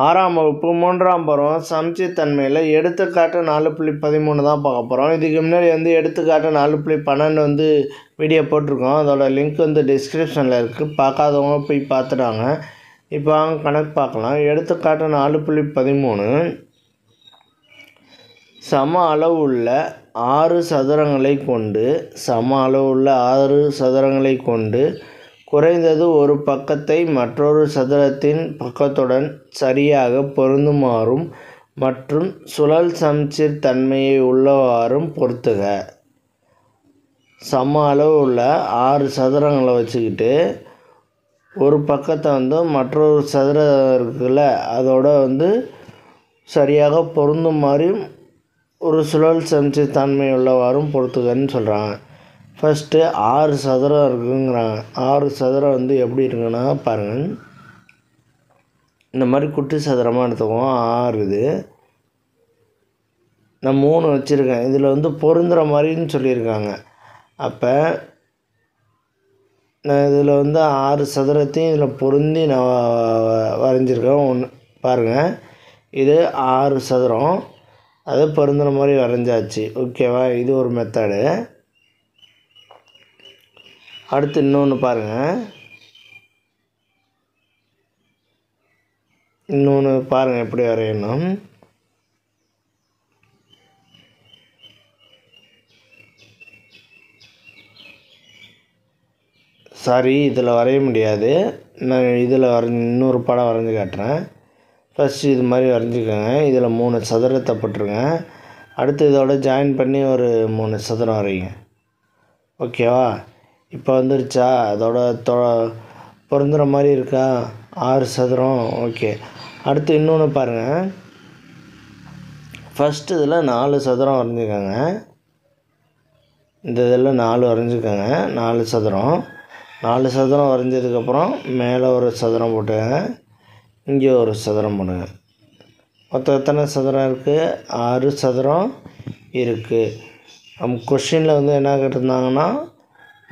ஆறாம் வகுப்பு 3ஆம் பருவம் சமச்சீர்தன்மையில் எடுத்துக்காட்டு 4.13 தான் பார்க்க போகிறோம். இதுக்கு முன்னாடி எடுத்துக்காட்டு 4.12 வீடியோ போட்டிருக்கோம். அதோட லிங்க் டிஸ்கிரிப்ஷனில் இருக்குது. பார்க்காதவங்க போய் பார்த்துட்டாங்க. இப்போ வாங்க கணக்கு பார்க்கலாம். எடுத்துக்காட்டு 4.13 சம அளவு உள்ள 6 சதுரங்களை கொண்டு குறைந்தது ஒரு பக்கத்தை மற்றொரு சதுரத்தின் பக்கத்துடன் சரியாக பொருந்துமாறும் மற்றும் சுழல் சமச்சீர் தன்மையை உள்ளவாறும் பொருத்துக. சம அளவு உள்ள 6 சதுரங்களை வச்சுக்கிட்டு ஒரு பக்கத்தை மற்றொரு சதுரம் இருக்குல்ல அதோட சரியாக பொருந்தும் மாதிரியும் ஒரு சுழல் சமச்சீர் தன்மை உள்ளவாறும் பொறுத்துக்கன்னு சொல்கிறாங்க. ஃபஸ்ட்டு 6 சதுரம் இருக்குங்கிறாங்க. 6 சதுரம் எப்படி இருக்குன்னா பாருங்கள், இந்த மாதிரி குட்டி சதுரமாக எடுத்துக்குவோம். 6 இது நான் 3 வச்சுருக்கேன். இதில் பொருந்துகிற மாதிரின்னு சொல்லியிருக்காங்க. அப்போ நான் இதில் 6 சதுரத்தையும் இதில் பொருந்தி நான் வரைஞ்சிருக்கேன். பாருங்கள், இது 6 சதுரம், அது பொருந்துகிற மாதிரி வரைஞ்சாச்சு. ஓகேவா? இது ஒரு மெத்தடு. அடுத்து இன்னொன்று பாருங்கள். எப்படி வரையணும். சாரி, இதில் வரைய முடியாது. நான் இதில் இன்னொரு படம் வரைஞ்சி காட்டுறேன். ஃபஸ்ட்டு இது மாதிரி வரைஞ்சிக்கோங்க. இதில் 3 சதுரத்தை போட்டுருங்க. அடுத்து இதோட ஜாயின் பண்ணி ஒரு 3 சதுரம் வரைங்க. ஓகேவா? இப்போ வந்துருச்சா? அதோட பொருந்துகிற மாதிரி இருக்கா 6 சதுரம்? ஓகே. அடுத்து இன்னொன்று பாருங்கள். ஃபஸ்ட்டு இதில் 4 சதுரம் வரைஞ்சிக்கோங்க. இந்த இதில் 4 வரைஞ்சிக்கோங்க. 4 சதுரம் வரைஞ்சதுக்கப்புறம் மேலே ஒரு சதுரம் போட்டுக்கோங்க. இங்கே ஒரு சதுரம் போடுங்க. மொத்தம் எத்தனை சதுரம் இருக்குது? 6 சதுரம் இருக்குது. நம்ம கொஷினில் என்ன கேட்டிருந்தாங்கன்னா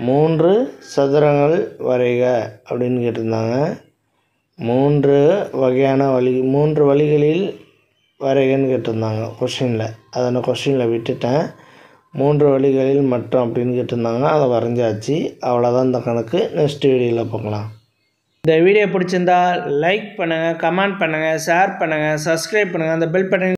3 சதுரங்கள் வரைக அப்படின்னு கேட்டிருந்தாங்க. 3 வழிகளில் வரைகன்னு கேட்டிருந்தாங்க கொஷினில். அதை நான் கொஷினில் விட்டுட்டேன். 3 வழிகளில் மட்டும் அப்படின்னு கேட்டிருந்தாங்க. அதை வரைஞ்சாச்சு. அவ்வளோதான் இந்த கணக்கு. நெக்ஸ்ட் வீடியோவில் பார்க்கலாம். இந்த வீடியோ பிடிச்சிருந்தா லைக் பண்ணுங்கள், கமெண்ட் பண்ணுங்கள், ஷேர் பண்ணுங்கள், சப்ஸ்கிரைப் பண்ணுங்கள். அந்த பெல் பட்டன்